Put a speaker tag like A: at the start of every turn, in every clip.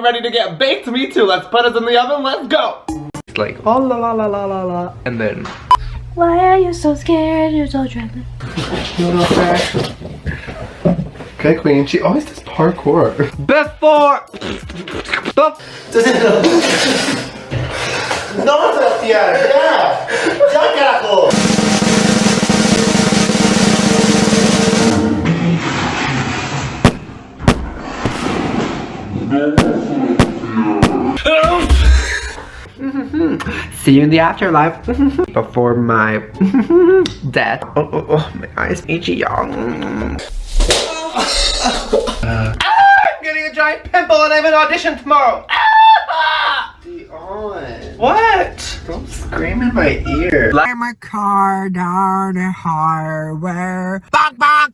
A: ready to get baked? Me too. Let's put us in the oven. Let's go. It's like, oh la la la la la la. And then,
B: why are you so scared? You're so trembling.
C: Okay, Queen. She always does parkour.
A: before.
C: No, Sebastián. Ya. Ya, carajo.
A: See you in the afterlife. Before my death. Oh, my eyes itchy, y'all. I'm getting a giant pimple and I have an audition tomorrow.
C: Dion.
A: What?
C: Don't scream in my ear.
A: Like my car down the hardware. Bonk, bonk.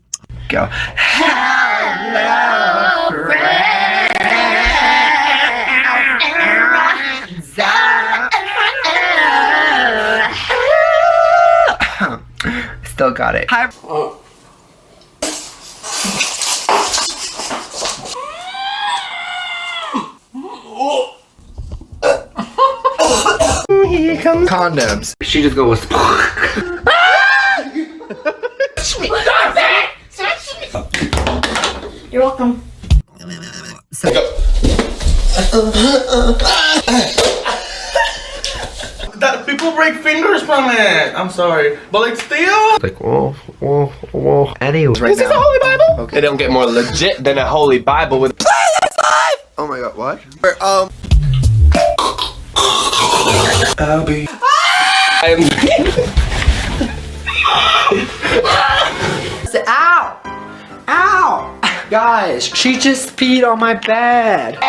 A: Go. Hello, friends. Still got it. Hi. Oh. Here comes condoms. She just goes.
B: You're welcome.
A: So
C: That people break fingers from it. I'm sorry, but like still.
A: like, whoa. Anyways, right
C: This is a holy Bible.
A: Okay. They don't get more legit than a holy Bible with. Oh my god, what?
C: I'll be.
A: I'm. Ow! Ow! Guys, she just peed on my bed.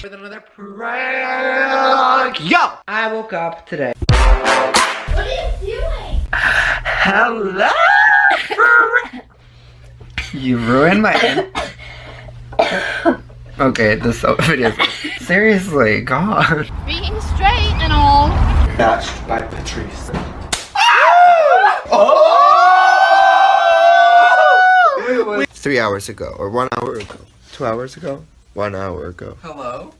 A: With another prank. Yo! I woke up today.
B: What are you doing?
A: Hello! You ruined my. Okay, this video. Seriously, God.
B: Being straight and all.
C: Batched by Patrice.
A: Oh! 3 hours ago, or 1 hour ago, 2 hours ago, 1 hour ago.
C: Hello.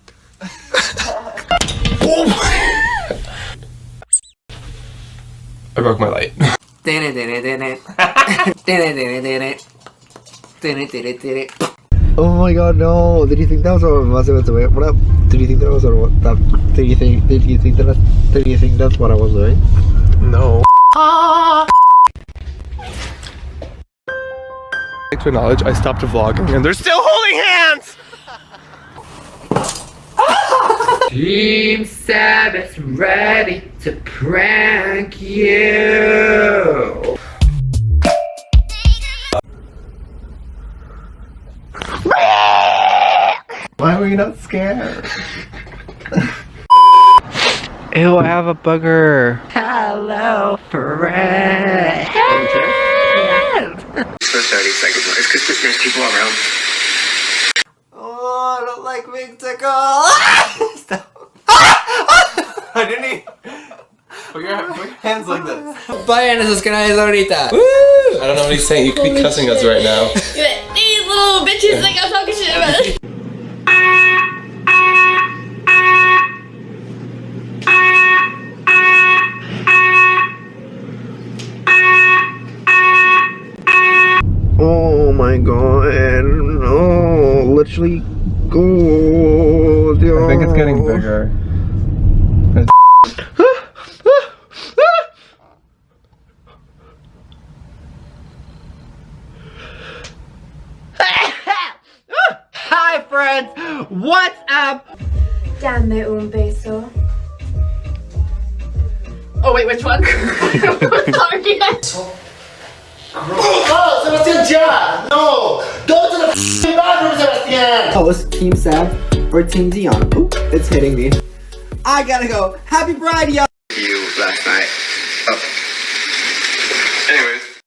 C: I broke my light.
A: Oh my god, no! Did you think that was what I was doing? What up? Did you think that was what that? Did you think that's what I was doing?
C: No. To acknowledge, I stopped vlogging and they're still holding hands!
A: Team Seb is ready to prank you!
C: Why were you not scared?
A: Ew, I have a booger. Hello, friend.
D: For 30 seconds, it's because there's people around.
A: Oh, I don't like being tickled. Stop.
C: I didn't eat. Put your hands like this.
A: Vayan a sus canales ahorita.
C: I don't know what he's saying. You could be cussing us right now.
B: These little bitches think I'm talking shit about it.
A: Oh my god. No, literally go.
C: I think it's getting bigger.
A: Hi friends, what's up?
B: Dame un beso.
E: Oh wait, which one?
B: Sorry.
C: Oh, Sebastián, ya! No! Go to the f***ing bathroom, Sebastián!
A: Host Team Seb or Team Dion? Ooh, it's hitting me. I gotta go. Happy Bride, yo!
D: You last night. Oh.